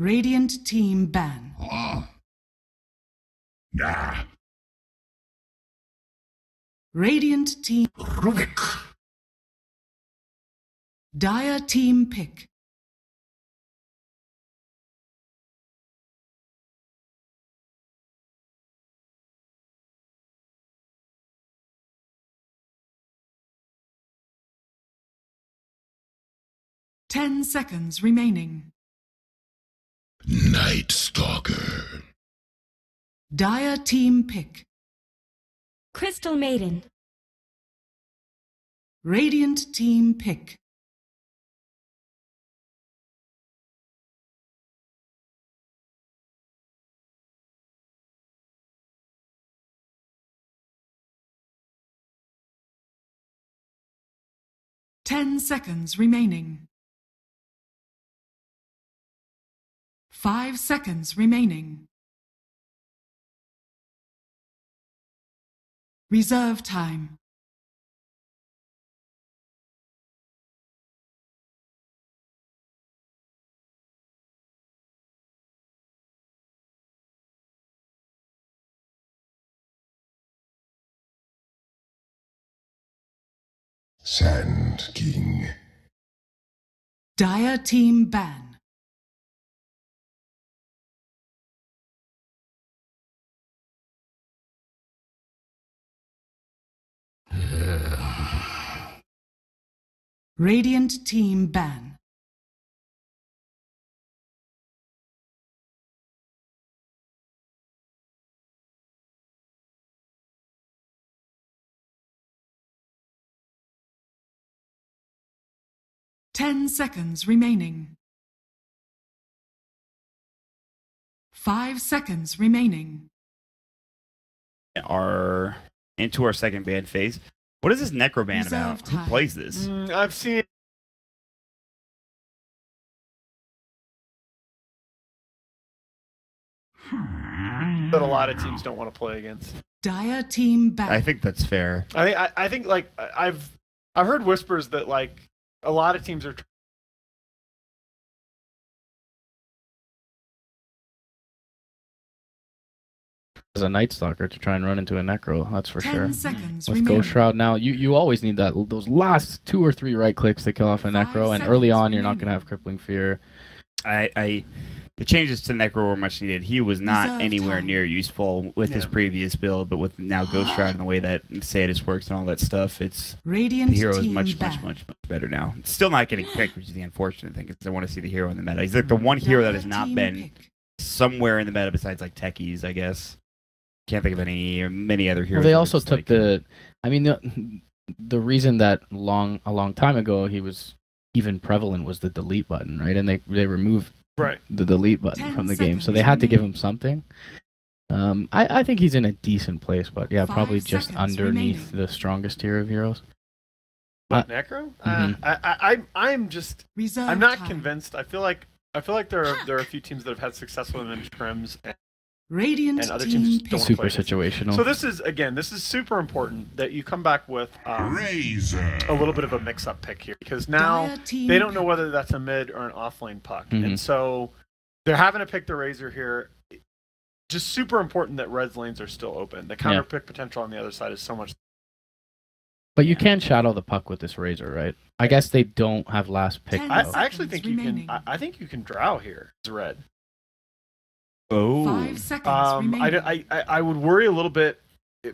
Radiant team ban. Nah. Radiant team. Rubik. Dire team pick. Ten seconds remaining. Night Stalker. Dire team pick. Crystal Maiden. Radiant team pick. 10 seconds remaining. 5 seconds remaining. Reserve time. Sand King. Dire team ban. Radiant team ban. Ten seconds remaining. 5 seconds remaining. Are into our second ban phase. What is this necroban about? Who plays this? I've seen. That a lot of teams don't want to play against. Dire team ban. I think that's fair. I think like I've heard whispers that like a lot of teams are. As a Night Stalker to try and run into a Necro, that's for 10 sure. seconds With remaining. Ghost Shroud now, you always need those last 2 or 3 right clicks to kill off a 5 Necro, and early on seconds you're not remaining. going to have Crippling Fear. The changes to Necro were much needed. He was not Reserve anywhere time. near useful with his previous build, but with now Ghost Shroud and the way that Sadis works and all that stuff, it's Radiant the hero is team much ban. better now. It's still not getting picked, which is the unfortunate thing, because I want to see the hero in the meta. He's like the one hero that has Dire not team been pick. somewhere in the meta besides like techies, I guess. Can't think of many other heroes. Well, they that are also just, took like, the reason that a long time ago he was even prevalent was the delete button, right? And they removed the delete button 10 from the game, so seconds they had to give him remaining. something. I think he's in a decent place, but yeah, 5 probably just seconds underneath remaining. the strongest tier of heroes. But Necro, I'm just Reserve I'm not time. convinced. I feel like there are a few teams that have had success with him in trims, Radiant and other team teams pick. don't Super play against. situational. So this is super important that you come back with Razor. a little bit of a mix-up pick here, because now Dire team they don't know pick. whether that's a mid or an offlane puck, Mhm. and so they're having to pick the Razor here. Just super important that Red's lanes are still open. The counter pick potential on the other side is so much. But you can shadow the puck with this Razor, right? I guess they don't have last pick. 10 though. I actually think you remaining. can. I think you can drow here as Red. Oh, 5 seconds remaining. I would worry a little bit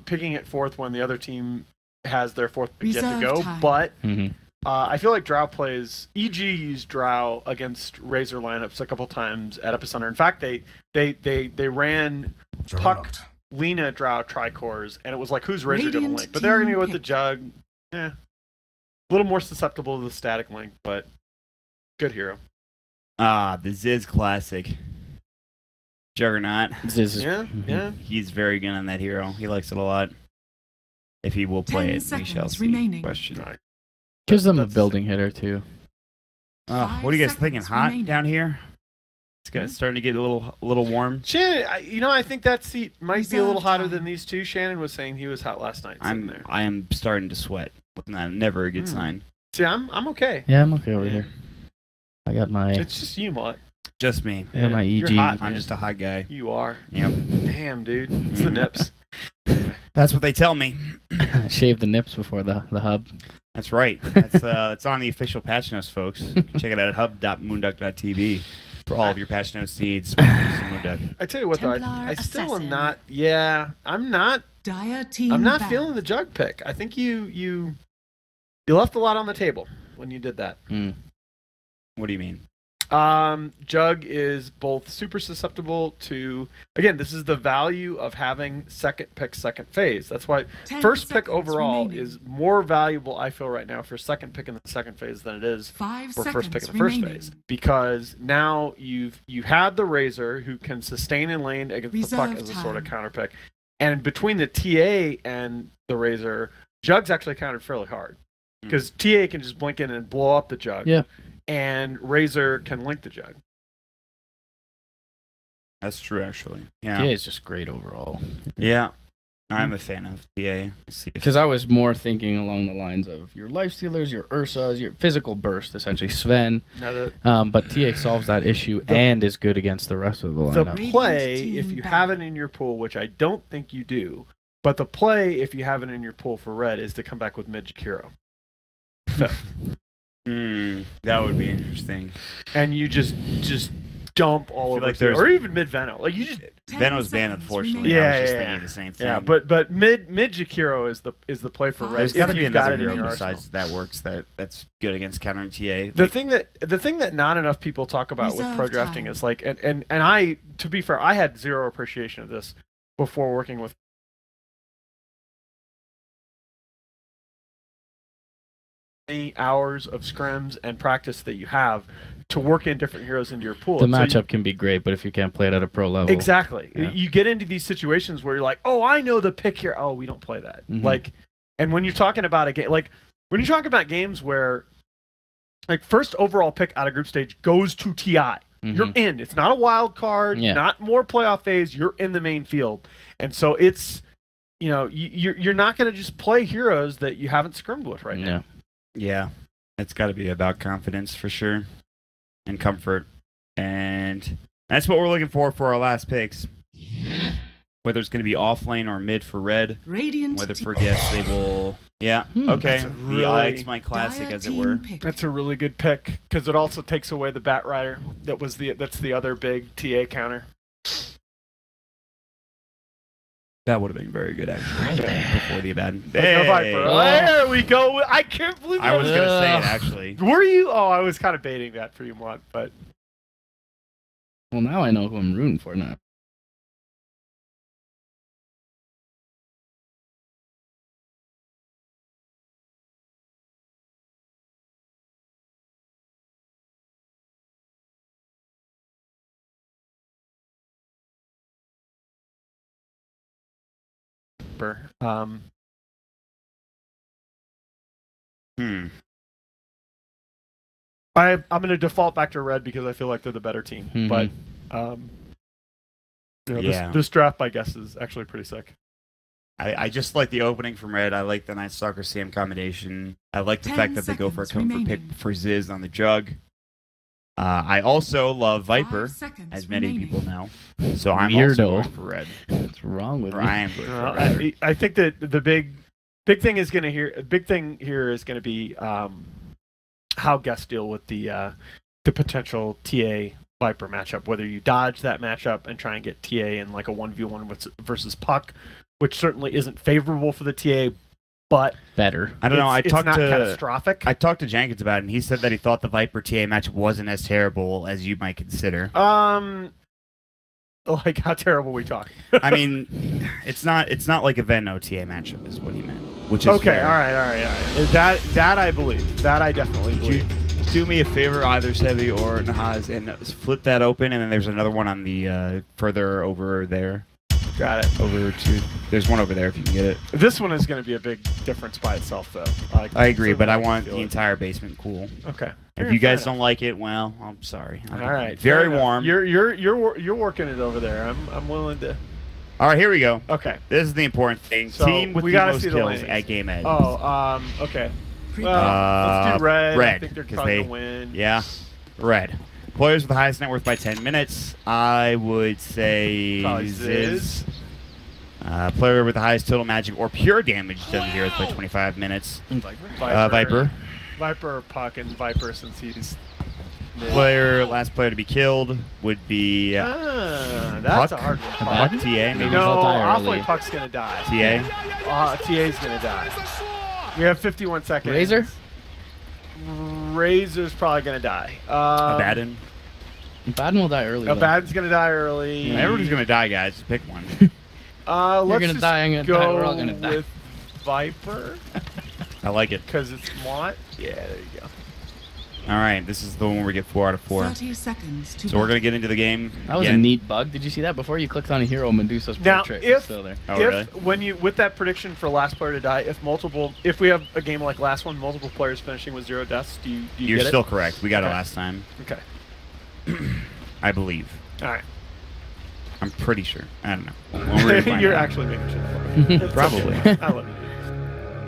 picking it fourth when the other team has their fourth pick yet to Reserve go, time. but Mhm. I feel like Drow plays. EG used Drow against Razor lineups a couple times at Epicenter. In fact, they ran Puck, Lena Drow tricores, and it was like, who's Razor going to Radiant link? But they're going to team go with the pick. Jug. A little more susceptible to the static link, but good hero. the Ziz classic. Juggernaut. This is- Yeah, mhm. yeah. He's very good on that hero. He likes it a lot. If he will play 10 it, we seconds shall see. remaining. Question. Right. Gives them a That's- building hitter too. What are you guys 5 thinking? seconds Hot remaining. down here? It's starting to get a little warm. Shannon, I think that seat might be a little Reserve hotter time. than these two. Shannon was saying he was hot last night. sitting there. I am starting to sweat. Never a good sign. See, I'm okay. Yeah, I'm okay over Yeah. here. I got my It's just you, Mott. Just me. Yeah, my You're EG. hot, I'm man. just a hot guy. You are. Yep. Damn, dude. It's the nips. That's what they tell me. Shave the nips before the hub. That's right. That's on the official patch notes, folks. Check it out at hub.moonduck.tv for all of your patch notes needs. I tell you what, though, I still am not. Yeah, I'm not. Dire team I'm not back. feeling the Jug pick. I think you left a lot on the table when you did that. What do you mean? Jug is both super susceptible to, again, this is the value of having second pick, second phase. That's why 10 first pick seconds overall remaining. is more valuable, I feel, right now for second pick in the second phase than it is 5 for seconds first pick in the first remaining. phase. Because now you had the Razor who can sustain in lane against the puck Reserve as a sort of time. counter pick. And between the TA and the Razor, Jug's actually countered fairly hard. Because TA can just blink in and blow up the Jug. Yeah. And Razor can link the Jug. That's true, actually. TA is just great overall. Yeah. I'm a fan of TA. Because I was more thinking along the lines of your lifestealers, your Ursas, your physical burst, essentially Sven. But TA solves that issue and is good against the rest of the The lineup. play, if you have it in your pool, which I don't think you do, but the play, if you have it in your pool for red, is to come back with mid-Jakiro. That would be interesting. And you just dump all over, like there's- or even mid-Veno. Like you just, 10 Venom's banned, seconds unfortunately. remaining. I was just Yeah, thinking the same thing. yeah. But mid-Jakiro is the play for red. There's if got to be you've got another it in hero your besides arsenal. that works that's good against countering TA. The thing that not enough people talk about with Reserve pro drafting time. is like, and I, to be fair, I had zero appreciation of this before working with many hours of scrims and practice that you have to work in different heroes into your pool. The And so matchup can be great, but if you can't play it at a pro level. exactly. Yeah. You get into these situations where you're like, oh, I know the pick here. Oh, we don't play that. Mhm. Like, and when you're talking about a game, like when you're talking about games where, like, first overall pick out of group stage goes to TI. You're in. It's not a wild card. Yeah. Not more playoff phase. You're in the main field, and so it's, you're not going to just play heroes that you haven't scrimmed with right now. Yeah, it's got to be about confidence for sure, and comfort, and that's what we're looking for our last picks. Whether it's going to be off lane or mid for red, Radiant whether team- for guests they will. Yeah, okay. That's a The really- Ix my classic, Dire as it team were. pick. That's a really good pick because it also takes away the Bat Rider. That's the other big TA counter. That would have been very good actually. Before the bad. But no Viper. There we go. I can't believe I was that. gonna say it actually. Were you? Oh, I was kind of baiting that for you, Mont, but Well, now I know who I'm rooting for now. um, Hmm. I'm going to default back to red because I feel like they're the better team. Mhm. But Yeah. this draft, I guess, is actually pretty sick. I just like the opening from red. I like the Night Stalker Sam combination. I like the 10 fact that they go for a seconds comfort pick remaining. for Ziz on the jug. I also love 5 Viper, seconds as many remaining. people know. So I'm Weirdo. also going for red. What's wrong with Or you? I am going for red. I think that the big thing is going to here is going to be how guests deal with the potential TA Viper matchup. Whether you dodge that matchup and try and get TA in like a 1v1 versus Puck, which certainly isn't favorable for the TA, but Better. I don't know. it's not catastrophic. I talked to Jenkins about it, and he said that he thought the Viper TA match wasn't as terrible as you might consider. Like how terrible we talk. I mean, it's not like a Venno TA matchup is what he meant, which is Okay, fair. all right. That I believe. That I definitely Could you believe. do me a favor, either Sevi or Nahaz, and flip that open, and then there's another one on the further over there. Got it. Over to there's one over there if you can get it. This one is going to be a big difference by itself, though. I agree, but I certainly want feel the it. entire basement cool. Okay. If you guys don't like it, well, I'm sorry. All right. Very fair enough. warm. You're working it over there. I'm willing to. All right, here we go. Okay. This is the important thing. So, Team with we the gotta most see the kills lanes. at game end. Okay. Well, let's do red. I red, think they're 'cause probably they- gonna win. Yeah, red. Players with the highest net worth by 10 minutes. I would say Probably Ziz. Player with the highest total magic or pure damage done to the earth by 25 minutes. Viper. Viper or Puck, and Viper since he's... Last player to be killed would be that's Puck. a hard one. Puck, TA, maybe. Maybe No, he'll die awfully early. Puck's gonna die. TA. TA's gonna die. We have 51 seconds. Razor? Razor's probably gonna die. Abaddon. Abaddon will die early. though. Abaddon's gonna die early. Everybody's going to die, guys. Just pick one. Let's gonna just die, I'm gonna go die, we're all gonna die. with Viper I like it. because it's Mont. Yeah, there you go. All right, this is the one where we get 4 out of 4. 30 seconds to So we're going to get into the game. That was a again. neat bug. Did you see that before you clicked on a hero? Medusa's Now, portrait if- is still there. Oh, really? When you with that prediction for last player to die, if we have a game like last one, multiple players finishing with 0 deaths, do you You're get still it? correct. We got it Okay. last time, Okay. I believe. All right. I'm pretty sure. I don't know. We're gonna find You're out. actually making shit. It's Probably. okay. I love you.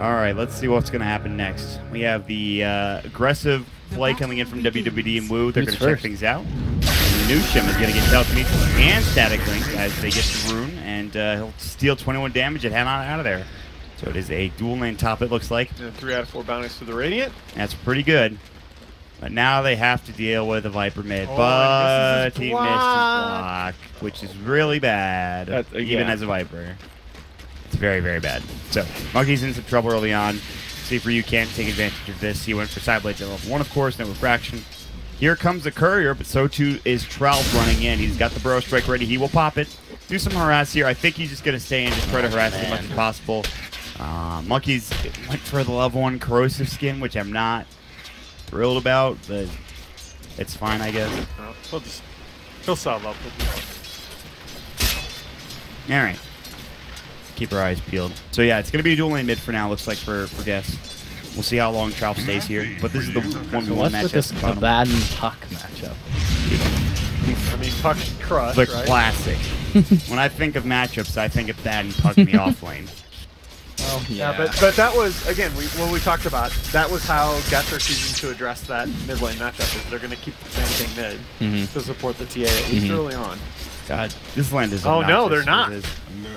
All right, let's see what's going to happen next. We have the aggressive play coming in from WWD and Woo. They're Who's going to check first? things out. And Nushim is going to get telekinesis and static link as they get the rune, and he'll steal 21 damage and head on out of there. So it is a dual lane top, it looks like. And 3 out of 4 bounties for the Radiant. That's pretty good. But now they have to deal with a Viper mid. Oh, But and misses his he missed his block, which is really bad, even yeah. as a Viper. It's very, very bad. So, Monkey's in some trouble early on. See for you can't take advantage of this. He went for Sideblades at level 1, of course, no refraction. Here comes the Courier, but so too is Trout running in. He's got the Burrow Strike ready. He will pop it. Do some harass here. I think he's just going to stay and just try to harass as much as possible. Monkeys went for the level 1 Corrosive Skin, which I'm not thrilled about, but it's fine, I guess. He'll solve up. All right. Keep our eyes peeled. So yeah, it's going to be a dual lane mid for now, looks like, for Guess. We'll see how long Trout stays here. But this is the 1v1 What's matchup. with this Abaddon Puck matchup? I mean, Puck crush, The right? classic. When I think of matchups, I think of that and Puck me off lane. Oh, Yeah, but that was, again, when we talked about, that was how Guess are choosing to address that mid lane matchup, is they're going to keep the same thing mid to support the TA, at least early on. God, this land is Oh, no, obnoxious. they're not. It is. No.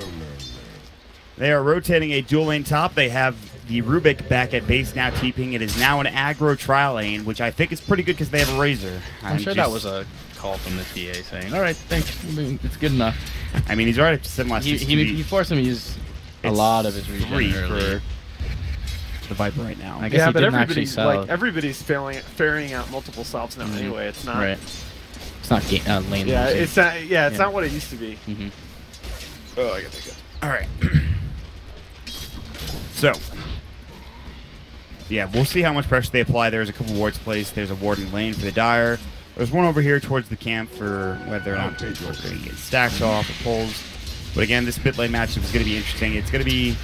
They are rotating a dual lane top. They have the Rubik back at base now TPing. It is now an aggro trial lane, which I think is pretty good because they have a Razor. I'm sure that was a call from the TA saying, all right, thanks. I mean, it's good enough. I mean, he's already up to 7 last He forced him to use a lot of his regen 3 early. for the Viper right now. I guess Yeah, he but didn't actually everybody's sell. ferrying out multiple salves now anyway. It's not. Right. It's not lane. Yeah, losing. it's not. Yeah, it's Yeah. not what it used to be. Oh, I gotta go. All right. So, yeah, we'll see how much pressure they apply. There's a couple wards placed. There's a ward in lane for the Dire. There's one over here towards the camp for whether or not they're going to get stacks off or pulls. But again, this mid lane matchup is going to be interesting. It's going to be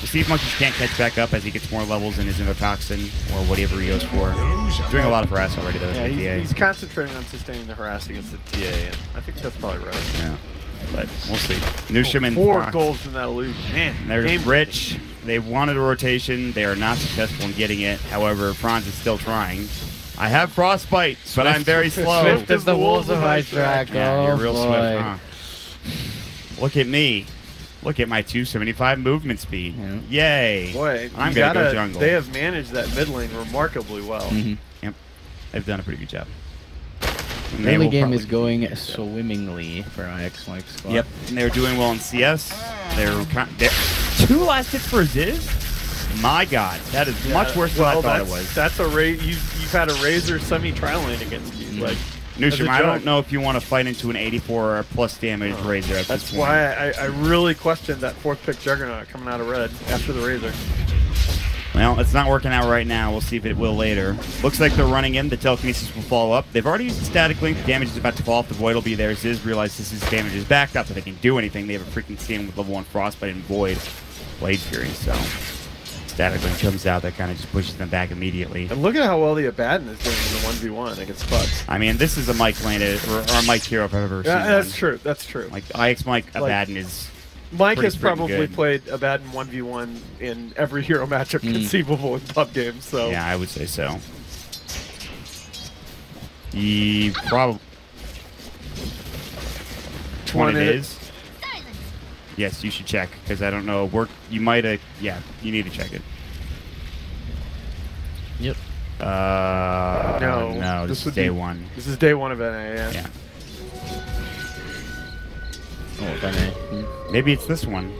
to see if Monkeys can't catch back up as he gets more levels in his Invotoxin or whatever he goes for. He's doing a lot of harass already, though. Yeah, with the he's TA. concentrating on sustaining the harass against the TA, and I think that's probably right. Yeah, but we'll see. Nushim and 4 Fox. goals from that illusion. Man, They're game rich. They wanted a rotation. They are not successful in getting it. However, Franz is still trying. I have Frostbite, but I'm very slow. Swift As the Wolves of Ice Drag. Yeah, you're Oh, real boy. swift, huh? Look at me. Look at my 275 movement speed. Yeah. Yay. Boy, I'm you going to go gotta- jungle. They have managed that mid lane remarkably well. Yep. They've done a pretty good job. And they Early will game probably is going swimmingly for IX Mike's squad. Yep, and they're doing well in CS. They're 2 last hits for Ziz. My God, that is much worse than I thought it was. That's a you've had a Razor semi trial lane against you. Like Nushim, as a I don't joke. know if you want to fight into an 84 plus damage Razor at That's this point. why I really questioned that 4th pick Juggernaut coming out of red after the Razor. Well, it's not working out right now. We'll see if it will later. Looks like they're running in. The telekinesis will follow up. They've already used the static link. The damage is about to fall off. The void will be there. Ziz realizes his damage is back. Not that they can do anything. They have a freaking skin with level 1 Frostbite and Void Blade Fury. So static link comes out. That kind of just pushes them back immediately. And look at how well the Abaddon is doing in the 1v1 against Bucks. I mean, this is a Mike lane or a Mike hero if I've ever seen Yeah, that's one. true. That's true. Like IX Mike Abaddon is. Mike pretty has freaking probably good. played Abaddon 1v1 in every hero matchup conceivable in pub games. So Yeah, I would say so. Probably. Which one it is? Yes, you should check because I don't know. You might have. Yeah, you need to check it. Yep. No. This is day one. This is day one of NA. Yeah. Oh, NA. Maybe it's this one.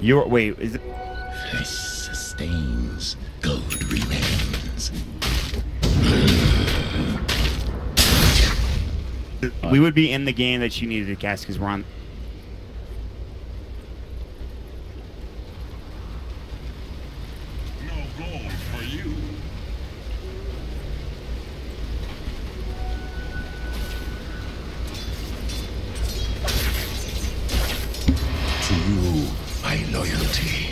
Wait, is it? Flesh sustains, gold remains. We would be in the game that you needed to cast because we're on. No gold for you. To you, my loyalty.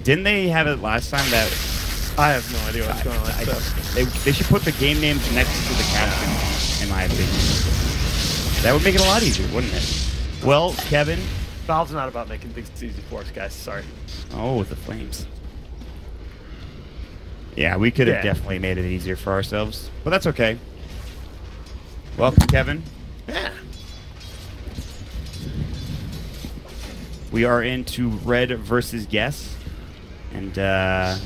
Didn't they have it last time that? I have no idea what's going on. They should put the game names next to the caption, in my opinion. That would make it a lot easier, wouldn't it? Well, Kevin. Valve's not about making things easy for us, guys. Sorry. Oh, with the flames. Yeah, we could have definitely made it easier for ourselves, but that's okay. Welcome, Kevin. Yeah. We are into red versus guess. And, yeah.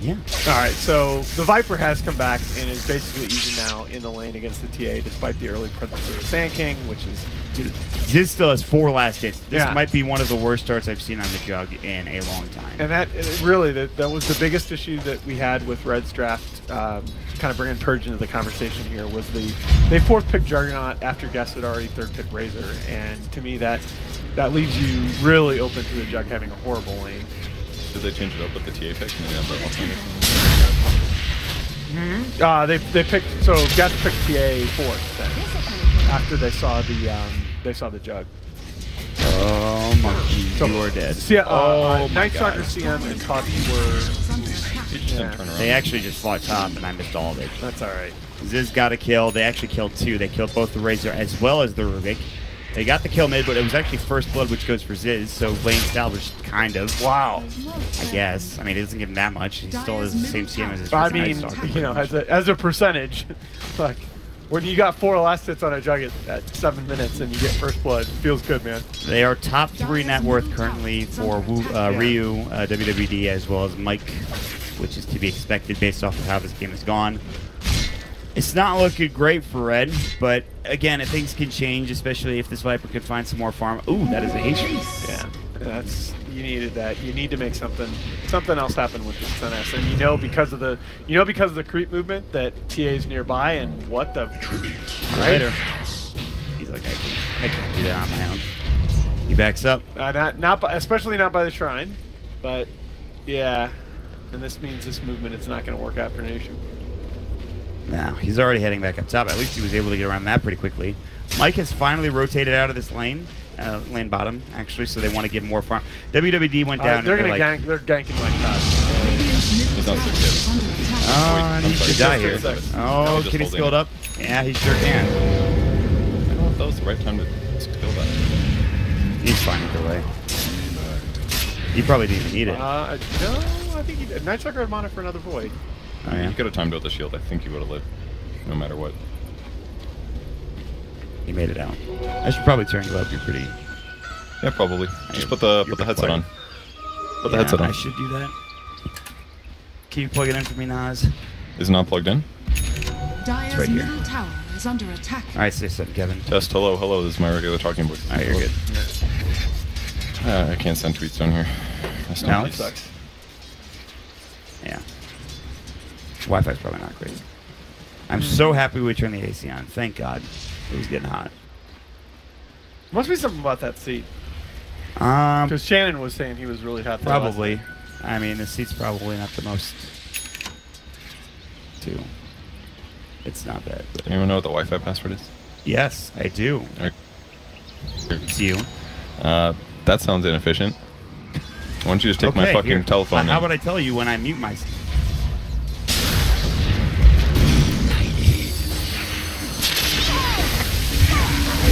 All right, so the Viper has come back and is basically even now in the lane against the TA, despite the early presence of the Sand King, which is... Ziz still has 4 last hits. This Yeah. might be one of the worst starts I've seen on the jug in a long time. And that really, that was the biggest issue that we had with Red's draft, kind of bringing Purge into the conversation here, was they fourth picked Juggernaut after Guess had already third picked Razor, and to me that leaves you really open to the jug having a horrible lane. Did they change it up with the TA pick? And they have the alternative? They picked, so Guess picked TA fourth then, after they saw the jug. Oh, monkey, So, you are dead. Night Stalker, CM, and Coffee were... You just didn't turn around. They actually just fought top, and I missed all of it. That's alright. Ziz got a kill. They actually killed 2. They killed both the Razor as well as the Rubik. They got the kill mid, but it was actually first blood, which goes for Ziz, so lane salvaged, kind of. Wow. I guess. I mean, it doesn't give him that much. He still has the same CM as his I first Night mean, Stalker, you know, pretty much. as a percentage, like, when you got 4 last hits on a jug at 7 minutes and you get first blood, feels good, man. They are top 3 net worth currently for Ryu, WWD, as well as Mike, which is to be expected based off of how this game has gone. It's not looking great for Red, but again, things can change, especially if this Viper could find some more farm. Ooh, that is a Haitian. Yeah, you needed that. You need to make something else happen with this NS, and because of the creep movement that TA is nearby, and what the Later. He's like, I can't do that on my own. He backs up. Especially not by the shrine, but yeah, and this means this movement is not going to work out for Nation. No, he's already heading back up top. At least he was able to get around that pretty quickly. Mike has finally rotated out of this lane, lane bottom, actually, so they want to give more farm. WWD went down. They're going to gank. They're ganking like that. He's not 6 hits. Oh, he should die here. Just Oh, holding can he it. skill it up? Yeah, he sure can. I don't know if that was the right time to skill that. He's fine either way. He probably didn't even need it. No, I think he did. Night Stalker had mana for another void. Oh, yeah. You could have timed out the shield. I think you would have lived, no matter what. He made it out. I should probably turn you up. You're pretty... Yeah, probably. Just put the headset on. Put the headset on. I should do that. Can you plug it in for me, Nas? Is it not plugged in? Dire's right here. middle tower is under attack. All right, say something, Kevin. Test. Hello. Hello. This is my regular talking voice. All right, you're good. I can't send tweets down here. That's No? not sucks. Yeah. Wi-Fi's probably not great. I'm so happy we turned the AC on. Thank God. It was getting hot. Must be something about that seat. Um, Because Shannon was saying he was really hot there last probably. night. I mean, the seat's probably not the most... too. It's not bad. But Anyone know what the Wi-Fi password is? yes, I do. Alright. It's you. That sounds inefficient. Why don't you just take my Okay, fucking here. telephone? How in? about I tell you when I mute myself?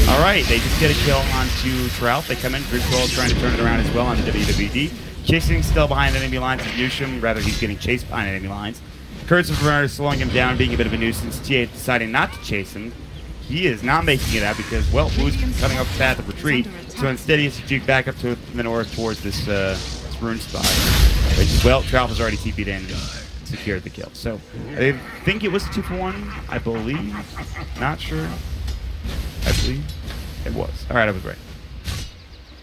All right, they just get a kill onto Trout. They come in. Driftwell trying to turn it around as well on the WWD. Chasing still behind enemy lines is Newsham. Rather, he's getting chased behind enemy lines. Curse of Runner slowing him down, being a bit of a nuisance. TA deciding not to chase him. He is not making it out because, well, Blue's coming off the path of retreat. So instead, he has to juke back up to the north towards this rune spot. Which, well, Trout has already TP'd in and secured the kill. So I think it was 2-for-1, I believe. Not sure. I believe it was. All right, I was right.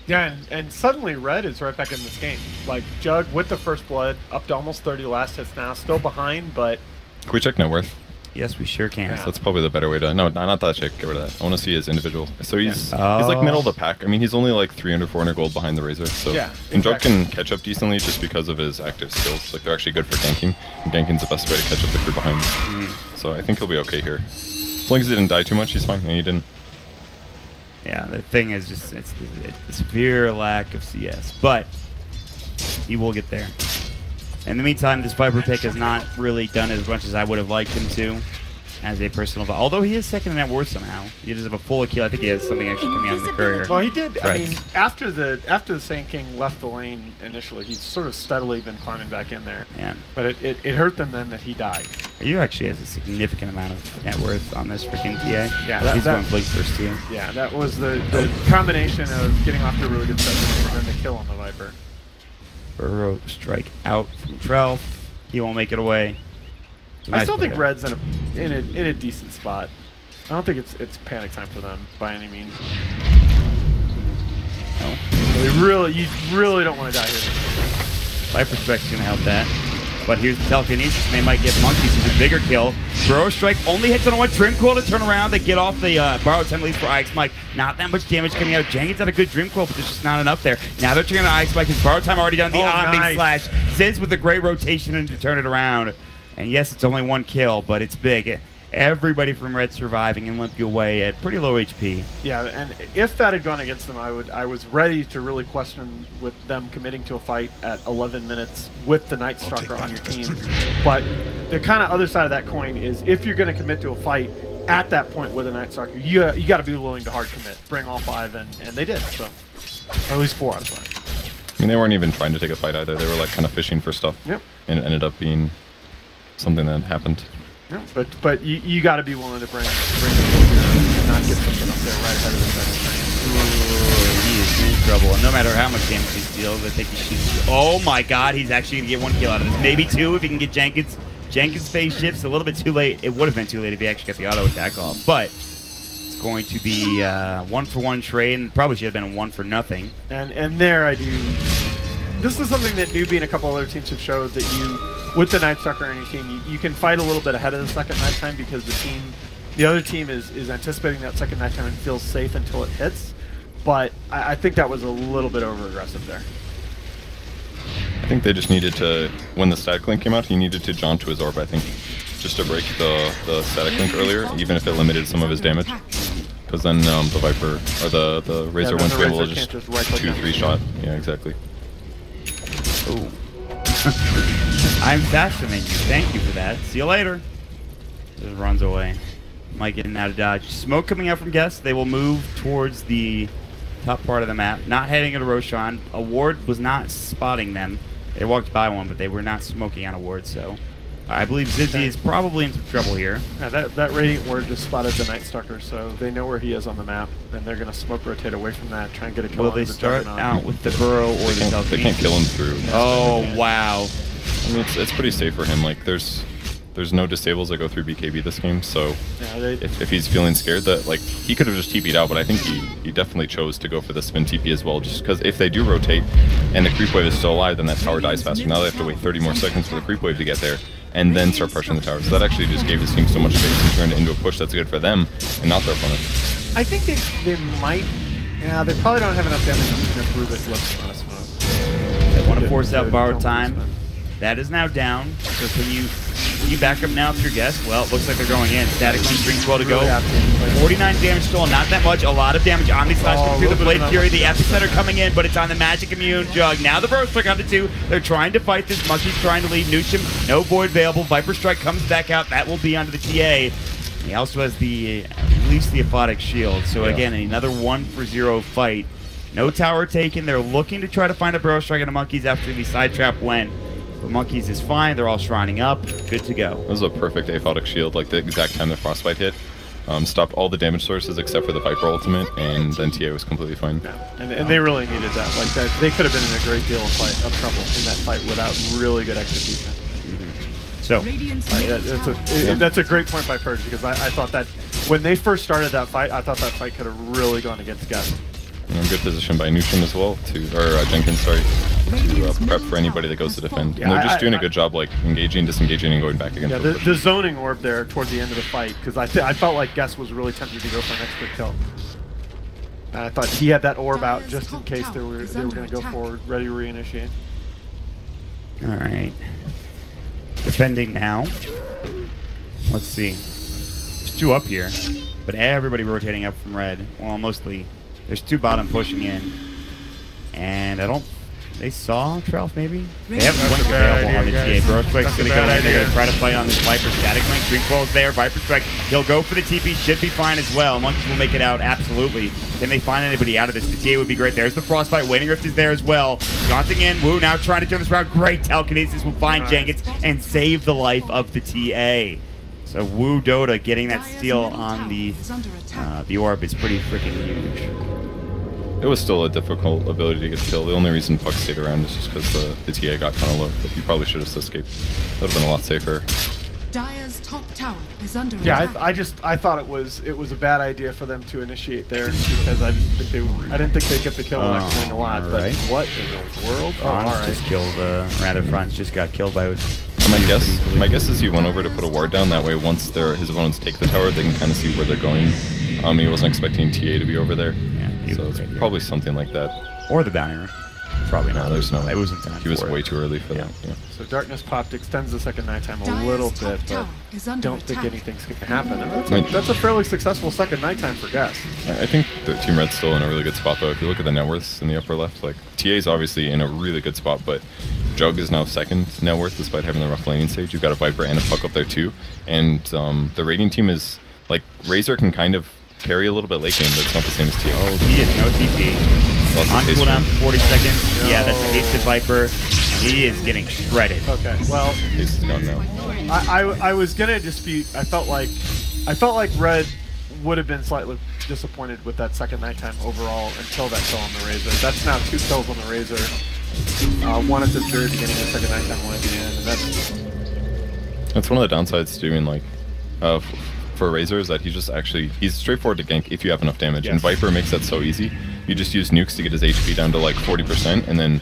Yeah, and suddenly Red is right back in this game. Like, Jug with the first blood, up to almost 30 last hits now. Still behind, but... Can we check net worth? Yes, we sure can. Yeah. So that's probably the better way to... No, not that check. Get rid of that. I want to see his individual. So he's like middle of the pack. I mean, he's only like 300, 400 gold behind the Razor. So Yeah, And Jug exactly. can catch up decently just because of his active skills. Like, they're actually good for ganking. And ganking's the best way to catch up the crew behind him. So I think he'll be okay here. As long as he didn't die too much, he's fine. And he didn't. Yeah, the thing is just it's a severe lack of CS, but he will get there. In the meantime, this Viper pick has not really done as much as I would have liked him to as a personal. Although he is second in net worth somehow. He does have a full kill. I think he has something actually coming out of the courier. Well, he did. I Right. mean, after the Sand King left the lane initially, he's sort of steadily been climbing back in there. Yeah. But it hurt them then that he died. You actually has a significant amount of net worth on this freaking TA. Yeah, he's that- going Blink first too. Yeah, that was the combination of getting off to a really good start and then the kill on the Viper. Burrow strike out from Trell. He won't make it away. I still Nice think play. Red's in a decent spot. I don't think it's panic time for them by any means. No. You really don't want to die here. Viper Strike's gonna help that. But here's the telekinesis, and they might get monkeys with a bigger kill. Burrow Strike only hits on one. Dreamcoil to turn around. They get off the borrowed 10 leads for Ice Mike. Not that much damage coming out. Jenkins had a good Dreamcoil, but there's just not enough there. Now they're turning on Ice Mike. His borrowed time already done the on-big nice. slash. Ziz with a great rotation and to turn it around. And yes, it's only one kill, but it's big. Everybody from Red surviving and limping away at pretty low HP. Yeah, and if that had gone against them, I was ready to really question with them committing to a fight at 11 minutes with the Night Stalker on your team. But the kind of other side of that coin is if you're going to commit to a fight at that point with a Night Stalker, you got to be willing to hard commit, bring all 5, and they did. So, or at least 4 out of 5. I mean, they weren't even trying to take a fight either. They were like kind of fishing for stuff. Yep. And it ended up being something that happened. Yeah, but you got to be willing to bring the kill here and not get something up there right ahead of the second. He is in trouble. And no matter how much damage he deals, I think he shoots. Oh my god, he's actually going to get 1 kill out of this. Maybe 2 if he can get Jenkins. Jenkins phase shifts a little bit too late. It would have been too late if he actually got the auto attack off. But it's going to be 1-for-1 trade, and probably should have been a 1 for nothing. And there I do. This is something that Newbie and a couple other teams have showed that you, with the Night Stalker on your team, you can fight a little bit ahead of the second nighttime because the other team is anticipating that second nighttime and feels safe until it hits. But I think that was a little bit over aggressive there. I think they just needed to, when the static link came out, he needed to jaunt to his orb, I think, just to break the static link earlier, even if it limited some of his damage. Because then the Viper, or the Razor then wouldn't the be able to Razor just can't just right-click him. 2-3 shot. Yeah, exactly. Oh. I'm fascinating you. Thank you for that. See you later. Just runs away. Might get out of dodge. Smoke coming out from Guest. They will move towards the top part of the map. Not heading into Roshan. A ward was not spotting them. They walked by one, but they were not smoking on a ward, so I believe Zizzy is probably in some trouble here. Yeah, that Radiant Ward just spotted the Night Stalker, so they know where he is on the map, and they're going to smoke rotate away from that, try and get a kill Will on they the start Juggernaut. out with the Burrow or the They can't Telekinesis? kill him through. Oh, wow. I mean, it's pretty safe for him. Like, there's no disables that go through BKB this game, so Yeah, if he's feeling scared, that like he could have just TP'd out, but I think he definitely chose to go for the spin TP as well, just because if they do rotate and the creep wave is still alive, then that tower dies faster. Now they have to wait 30 more seconds for the creep wave to get there, and then start pressuring the tower. So that actually just gave his team so much space and turned it into a push that's good for them and not their opponent. I think they might. Yeah, they probably don't have enough damage to improve it. Let's not smoke. They want to force out borrowed time. That is now down. So can you Can you back up now if you're guest? Well, it looks like they're going in. Static Link, Green 12 to go. Really have to. 49 damage still, not that much. A lot of damage on these slash through the Blade Fury. The Epicenter coming in, but it's on the Magic Immune Jug. Now the Burst Strike on the 2. They're trying to fight this. Monkey's trying to lead. Nushim, no Void available. Viper Strike comes back out. That will be onto the TA. He also has at least the Aphotic Shield. So again, another 1-for-0 fight. No tower taken. They're looking to try to find a Burrow Strike on the Monkeys after the side trap went. But Monkeys is fine. They're all shrining up. Good to go. This was a perfect Aphotic Shield, like the exact time the Frostbite hit. Stopped all the damage sources except for the Viper ultimate, and then TA was completely fine. Yeah. And they really needed that. Like that, they could have been in a great deal of trouble in that fight without really good execution. So, that's a great point by Purge, because I thought that when they first started that fight, I thought that fight could have really gone against Guest. And good position by Nushim as well, or Jenkins, sorry, to prep for anybody that goes to defend. And they're just doing a good job, like engaging, disengaging, and going back again. Yeah, the zoning orb there toward the end of the fight, because I felt like Guest was really tempted to go for an extra kill. And I thought he had that orb out just in case they were going to go forward, ready to reinitiate. all right. Defending now. Let's see. There's 2 up here, but everybody rotating up from red. Well, mostly. There's 2 bottom pushing in, and I don't. They saw Trelf maybe. They have one available on the TA. Burrowstrike's gonna go in. They're gonna try to play on this Viper. Static Link. Green 12's there. Viper Strike. He'll go for the TP. Should be fine as well. Monkeys will make it out absolutely. Can they find anybody out of this? The TA would be great. There's the Frostbite. Waiting Rift is there as well. Daunting in. Woo now trying to turn this around. Great telekinesis will find Jenkins and save the life of the TA. So Woo Dota getting that steal on the orb is pretty freaking huge. It was still a difficult ability to get the kill. The only reason Puck stayed around is just because the TA got kind of low. But you probably should have escaped. That would have been a lot safer. Dire's top tower is under attack. I thought it was a bad idea for them to initiate there, because I didn't think they'd get the kill on X-Wing a lot. But what in the world? Just killed. Franz just got killed by. My guess is he went over to put a ward down. That way, once his opponents take the tower, they can kind of see where they're going. He wasn't expecting TA to be over there, so it's probably something like that. Or the bounty room. Probably not. There's no. It wasn't time. He was way too early for that. Yeah. So Darkness Popped extends the second nighttime a little bit, but don't think anything's going to happen. And that's a fairly successful second nighttime for Guest. I think the Team Red's still in a really good spot, though. If you look at the net worths in the upper left, like TA's obviously in a really good spot, but Jug is now second net worth despite having the rough laning stage. You've got a Viper and a Puck up there too, and the raiding team is like Razor can kind of carry a little bit late game, but it's not the same as TA. Oh, he is no TP. On cooldown for 40 seconds. No. Yeah, that's a hasted Viper. He is getting shredded. Okay, well, Haste is gone now. I was gonna dispute. I felt like Red would have been slightly disappointed with that second nighttime overall until that kill on the Razor. That's now 2 kills on the Razor. One at the very beginning of the second nighttime, one at the end, and that's one of the downsides to doing like for Razor is that he's straightforward to gank if you have enough damage, and Viper makes that so easy. You just use nukes to get his HP down to like 40%, and then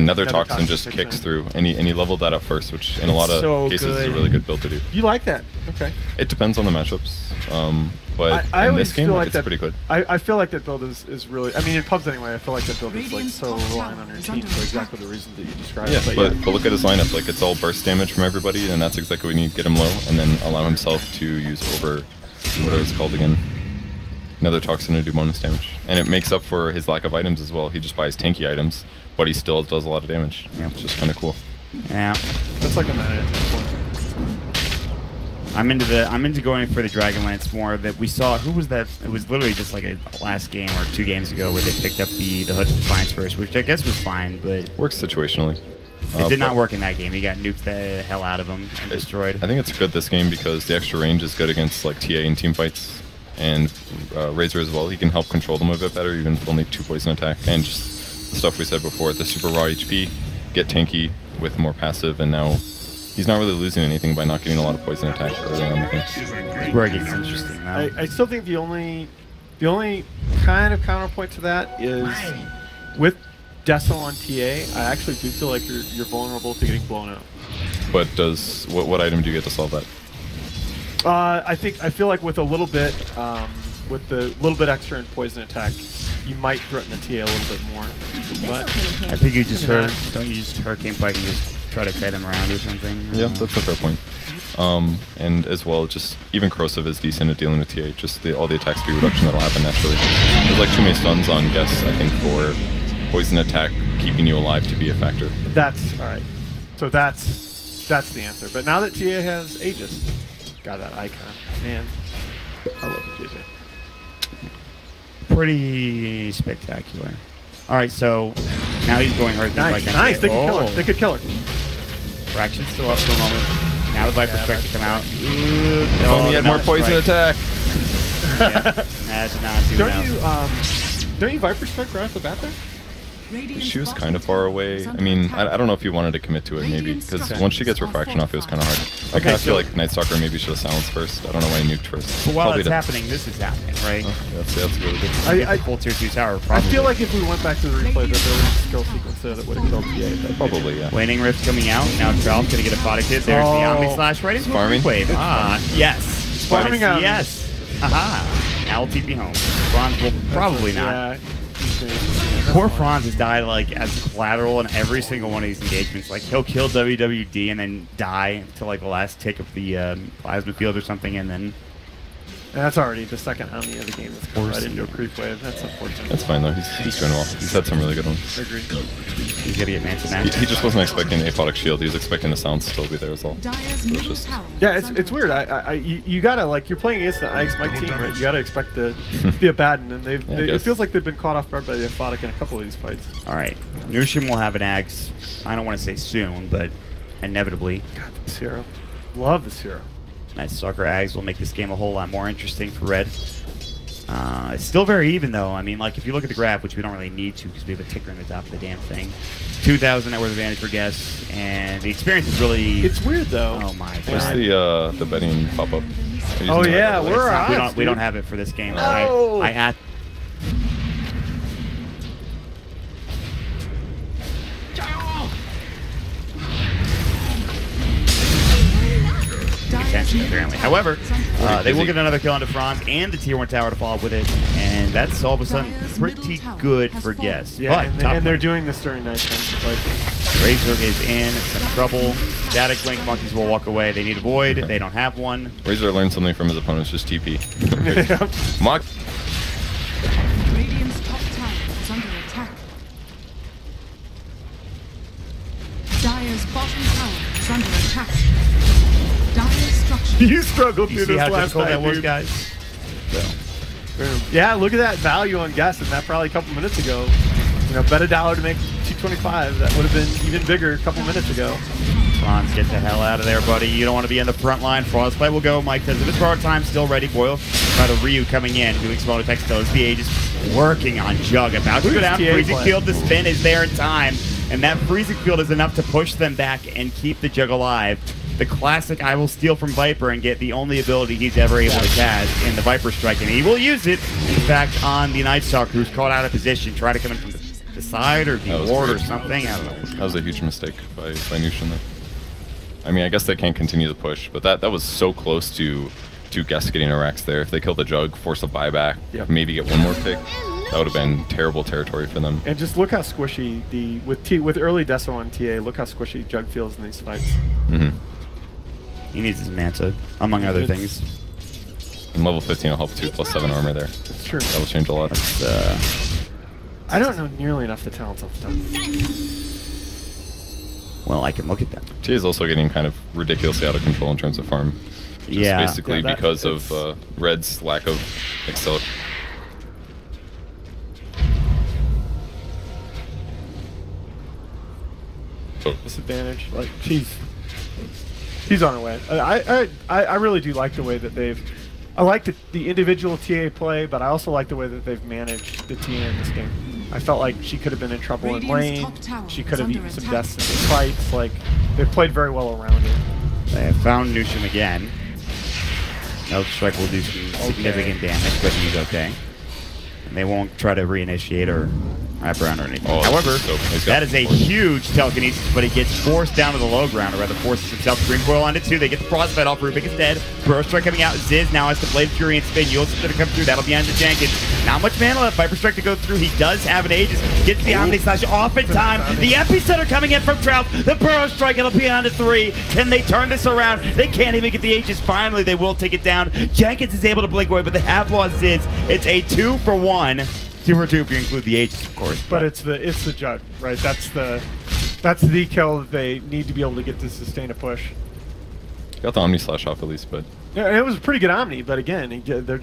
Nether Toxin just kicks through, and he leveled that up first, which in a lot of cases is a really good build to do. You like that? Okay. It depends on the matchups, but in this game, it's pretty good. I feel like that build is really. I mean, in pubs anyway, I feel like that build is like so reliant on your team for exactly the reasons that you described. Yeah, but look at his lineup. Like it's all burst damage from everybody, and that's exactly what we need. Get him low, and then allow himself to use over whatever it's called again. Another Toxin to do bonus damage. And it makes up for his lack of items as well. He just buys tanky items, but he still does a lot of damage. Yeah, it's just kind of cool. Yeah. That's like a meta. I'm into going for the Dragonlance more. That we saw. Who was that? It was literally just like a last game or 2 games ago where they picked up the Hood Defiance first, which I guess was fine, but works situationally. It did not work in that game. He got nuked the hell out of him and destroyed. I think it's good this game because the extra range is good against like TA in team fights. And Razor as well, he can help control them a bit better, even with only 2 poison attack. And just the stuff we said before, the super raw HP, get tanky with more passive, and now he's not really losing anything by not getting a lot of poison attack early on the game. Where it gets interesting now. I still think the only kind of counterpoint to that is with Deso on TA, I actually do feel like you're vulnerable to getting blown out. But what item do you get to solve that? I feel like with a little bit, with the little bit extra in poison attack, you might threaten the TA a little bit more. But I think don't you just Hurricane Pike and just try to kite him around or something? Yeah, that's a fair point. And as well, just even corrosive is decent at dealing with TA. Just all the attack speed reduction that'll happen naturally. There's like too many stuns on Guess, I think, for poison attack keeping you alive to be a factor. That's all right. So that's the answer. But now that TA has Aegis, got that icon, man, I love it, JJ. Pretty spectacular. All right, so now he's going hard. Nice, nice. They could kill her. They could kill her. Fraction's still up for a moment. Now the Viper's strike to come out. If only he had more poison attack. Yeah, that did not do Don't you Viper strike right off the bat there? She was kind of far away. I mean, I don't know if you wanted to commit to it, maybe, because once she gets refraction off, it was kind of hard. I kind of feel like Night Stalker maybe should have silenced first. I don't know why he nuked first. But while that's happening, this is happening, right? That's really good. Full tier 2 tower, I feel like if we went back to the replay, that there was a skill sequence there that would have killed TA. Probably, yeah. Waning Rift coming out. Now Trell's going to get a body hit. There's the Omni Slash right into farming. Wave. Yes. Farming out. Yes. Aha. Now we'll TP home. Franz will probably not. Yeah. Poor Franz has died like as collateral in every single one of these engagements. Like he'll kill WWD and then die to like the last tick of the plasma field or something, and then that's already the second Omni of the game that's come right into a creep wave. That's unfortunate. That's fine though. He's doing well. He's had some really good ones. Agreed. He's gonna get Manta now. He just wasn't expecting the Aphotic Shield. He was expecting the sound to still be there as well. Yeah, it's weird. You gotta, like, you're playing against the Ike's Mike team, right? You gotta expect to be a bad one, and it feels like they've been caught off guard by the Aphotic in a couple of these fights. All right, Nushim will have an Axe. I don't want to say soon, but inevitably. God, this hero. Love this hero. Night Stalker Ags will make this game a whole lot more interesting for Red. It's still very even, though. I mean, like, if you look at the graph, which we don't really need to because we have a ticker in the top of the damn thing, 2,000 net worth advantage for Guess, and the experience is really... It's weird, though. Oh, my God. Where's the betting pop-up? Oh, yeah, we're on. We don't have it for this game. No. I had... Apparently. However, they will get another kill onto Franz and the tier 1 tower to follow up with it, and that's all of a sudden pretty good for Guess. Yeah, and they're doing this during nighttime. Like, Razor is in some trouble. Static Blink Monkeys will walk away. They need a Void. They don't have one. Razor learned something from his opponents, just TP. Mock. Radiant's top tower is under attack. Dire's bottom tower is under attack. Dire's structure. You struggled through this last night, that was, guys. So. Yeah, look at that value on Guess, and that probably a couple minutes ago. You know, bet $1 to make 225. That would have been even bigger a couple minutes ago. Franz, get the hell out of there, buddy. You don't want to be in the front line. Frostbite will go. Mike says, if it's borrowed time, still ready. Boyle, try to Ryu coming in, doing small attacks. Still, his PA just working on Jug. About to go down. Freezing field, the spin is there in time. And that freezing field is enough to push them back and keep the Jug alive. The classic, I will steal from Viper and get the only ability he's ever able to cast in the Viper Strike, and he will use it, in fact, on the Night Stalker, who's caught out of position, try to come in from the side or the ward or something. I don't know. That was a huge mistake by Nushin there. I mean, I guess they can't continue the push, but that was so close to Guess getting a Rax there. If they kill the Jug, force a buyback, maybe get one more pick, that would have been terrible territory for them. And just look how squishy with early Deso on TA. Look how squishy Jug feels in these fights. He needs his Manta, among other things. And level 15 will help too, plus 7 armor there. That's true. That'll change a lot. I don't know nearly enough to tell stuff. Well, I can look at that. TA is also getting kind of ridiculously out of control in terms of farm. Just basically because of Red's lack of Excel. Disadvantage. Like, she's on her way. I really do like the way that they've. I like the individual TA play, but I also like the way that they've managed the TA in this game. I felt like she could have been in trouble in lane. She could have eaten some deaths in the fights. Like, they've played very well around it. They have found Nushim again. No Strike will do some significant damage, but he's okay. And they won't try to reinitiate or wrap around or anything. Oh, However, so he's got that is a force. huge telekinesis, but he gets forced down to the low ground, or rather forces himself. Green Coil onto 2. They get the frostbite off. Rubik is dead. Burrow Strike coming out. Ziz now has the Blade Fury and spin. Yule's going to come through. That'll be on the Jenkins. Not much mana left. Viper Strike to go through. He does have an Aegis. Gets the Omni Slash off in time. The Epicenter coming in from Trout. The Burrow Strike. It'll be on to 3. Can they turn this around? They can't even get the Aegis. Finally, they will take it down. Jenkins is able to blink away, but they have lost Ziz. It's a 2 for 1. 2 for 2 if you include the Aegis, of course. But it's the jug, right? That's the kill that they need to be able to get to sustain a push. Got the Omni Slash off at least, but Yeah, it was a pretty good Omni, but again, they're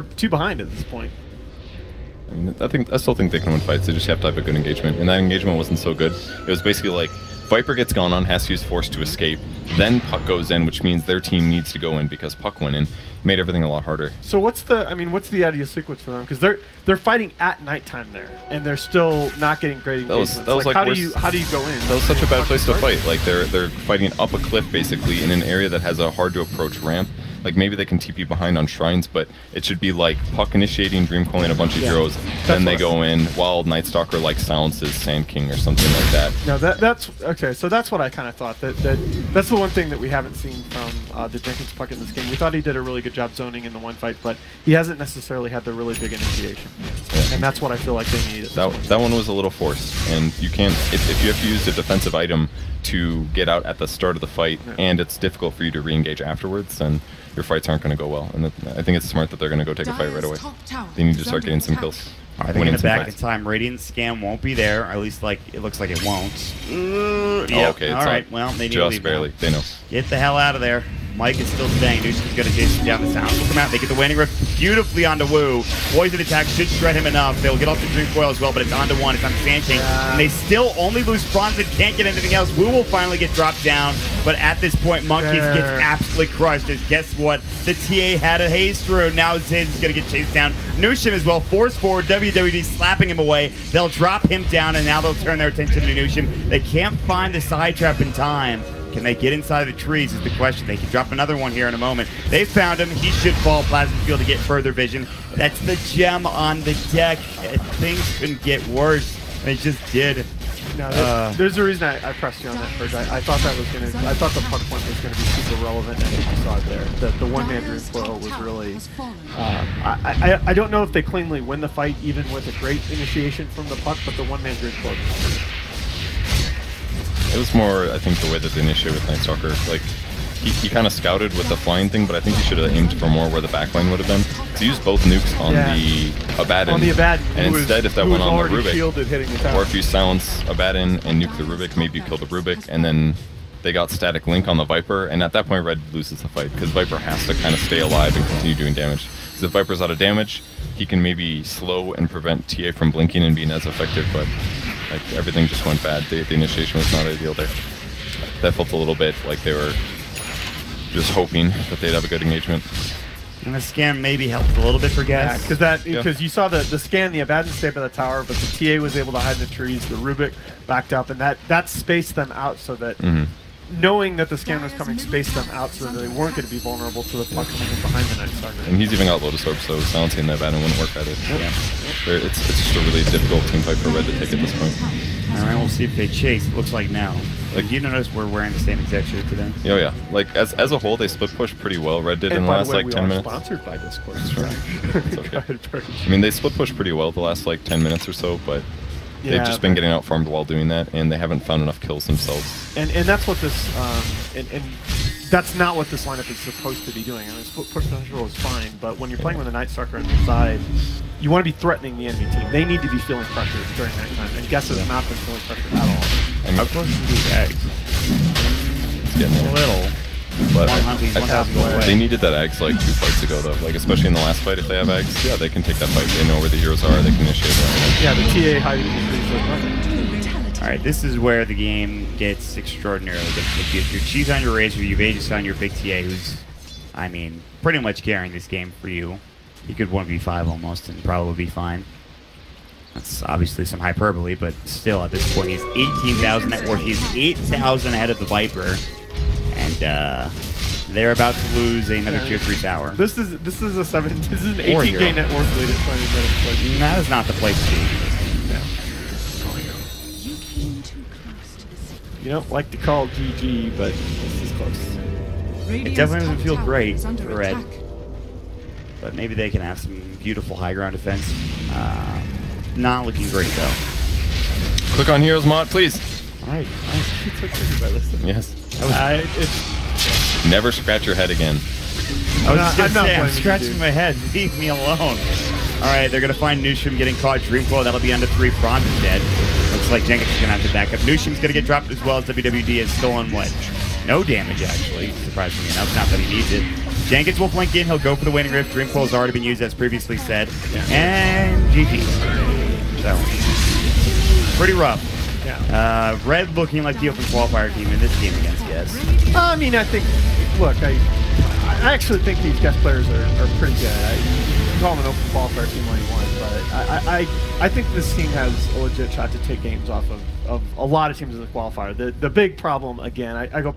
too behind at this point. I mean, I still think they can win fights. They just have to have a good engagement, and that engagement wasn't so good. It was basically like Viper gets gone on, has to use Force to escape, then Puck goes in, which means their team needs to go in because Puck went in. Made everything a lot harder. So what's the ideal sequence for them? Because they're fighting at nighttime there, and they're still not getting great engagements. That was like how do worse- you go in? That was such a bad place to fight. Like they're fighting up a cliff basically in an area that has a hard to approach ramp. Like maybe they can TP behind on shrines, but it should be like Puck initiating, Dream Calling a bunch of heroes, then they go in while Night Stalker like silences Sand King or something like that. No, that's okay. So that's what I kind of thought. That's the one thing that we haven't seen from the Jenkins Puck in this game. We thought he did a really good job zoning in the one fight, but he hasn't necessarily had the really big initiation, and that's what I feel like they need. That one was a little forced, and you can't if you have to use a defensive item to get out at the start of the fight, and it's difficult for you to re-engage afterwards, then your fights aren't going to go well. And I think it's smart that they're going to go take a fight right away. They need to start getting some kills. I think in the back in time, Radiant Scam won't be there. Or at least like it looks like it won't. Oh, okay. All right. Well, they need to just leave barely. now. They know. Get the hell out of there. Mike is still staying. Nush is going to chase him down. The sound will come out. They get the Waning Rift beautifully onto Wu. Poison attack should shred him enough. They'll get off the Dream Coil as well, but it's onto 1. It's on Sand King. And they still only lose Bronze and can't get anything else. Wu will finally get dropped down, but at this point, Monkeys gets absolutely crushed. As guess what? The TA had a haste through. Now Ziz is going to get chased down. Nushim as well. Force forward. WWD slapping him away. They'll drop him down, and now they'll turn their attention to Nushim. They can't find the side trap in time. Can they get inside the trees is the question. They can drop another one here in a moment. They found him. He should fall Plasma Field to get further vision. That's the gem on the deck. Things couldn't get worse. They just did. No, there's a reason I pressed you on that first. I thought that was I thought the puck point was gonna be super relevant, and I think you saw it there. The one-man Dream Coil was really. I don't know if they cleanly win the fight even with a great initiation from the puck, but the one-man Dream Coil. It was more, I think, the way that they initiated with Night Stalker. Like, he kind of scouted with the flying thing, but I think he should have aimed for more where the backline would have been. He used both nukes on the Abaddon. On the Abaddon. And instead, if that went on the Rubik, shielded hitting the tower. or if you silence Abaddon and nuke the Rubik, maybe you kill the Rubik, and then they got static link on the Viper, and at that point, Red loses the fight, because Viper has to kind of stay alive and continue doing damage. Because if Viper's out of damage, he can maybe slow and prevent TA from blinking and being as effective, but like everything just went bad. The initiation was not ideal there. That felt a little bit like they were just hoping that they'd have a good engagement. And the scan maybe helped a little bit for gas. Because you saw the scan, the Abaddon stayed by the tower, but the TA was able to hide in the trees. The Rubik backed up, and that spaced them out so that knowing that the scan was coming spaced them out so that they weren't going to be vulnerable to the puck coming in behind the Night Stalker. And he's even got Lotus Orb, so silencing the Abaddon wouldn't work either. It's just a really difficult team fight for Red to take at this point. All right, we'll see if they chase. It looks like now. Like, you notice we're wearing the same exact shirt today. Oh yeah, like as a whole, they split push pretty well. Red did in the last like 10 minutes. Sponsored by Discord. It's okay. I mean, they split push pretty well the last like 10 minutes or so, but they've just been getting out farmed while doing that, and they haven't found enough kills themselves. And that's what this and that's not what this lineup is supposed to be doing. I mean, split push control is fine, but when you're playing with a Night Stalker on your side, you want to be threatening the enemy team. They need to be feeling pressure during that time, and Guess has not been feeling pressure at all. And How close is these eggs? it's getting A there. little. But 1,000 go away. they needed that Ags like 2 fights ago though. Like especially in the last fight, if they have Ags, yeah, they can take that fight. They know where the heroes are. They can initiate that. Yeah, the TA hiding in the trees was nothing. All right, this is where the game gets extraordinarily difficult. If you're Cheese on your Razor, you've Aegis on your big TA, who's, I mean, pretty much carrying this game for you. He could 1v5 almost and probably be fine. That's obviously some hyperbole, but still at this point, he's 18,000 net worth. He's 8,000 ahead of the Viper, and they're about to lose another tier 3 tower. This is an 18K hero. net worth lead at 20 minutes. That is not the place to be. You came too close to the sea. You don't like to call GG, but this is close. Radiant's definitely doesn't top feel tower great is under for Red. attack. But maybe they can have some beautiful high ground defense. Not looking great, though. Click on Heroes mod, please. All right. Nice. Yes. It's Never scratch your head again. I was just I'm not gonna say, I'm blaming you, scratching dude. my head. Leave me alone. All right, they're going to find Nushim getting caught. Dreamcoil, that'll be under 3. Franz is dead. Looks like Jenkins is going to have to back up. Nushim's going to get dropped as well as WWD has stolen what? No damage, actually, surprisingly enough. Not that he needs it. Jenkins will blink in. He'll go for the Waning Rift. Dreamcoil has already been used, as previously said. And GG. So, pretty rough. Yeah. Red looking like the open qualifier team in this game against Yes. I mean, I think. Look, I actually think these guest players are pretty good. You can call them an open qualifier team all you want, but I think this team has a legit shot to take games off of a lot of teams in the qualifier. The big problem, again, I go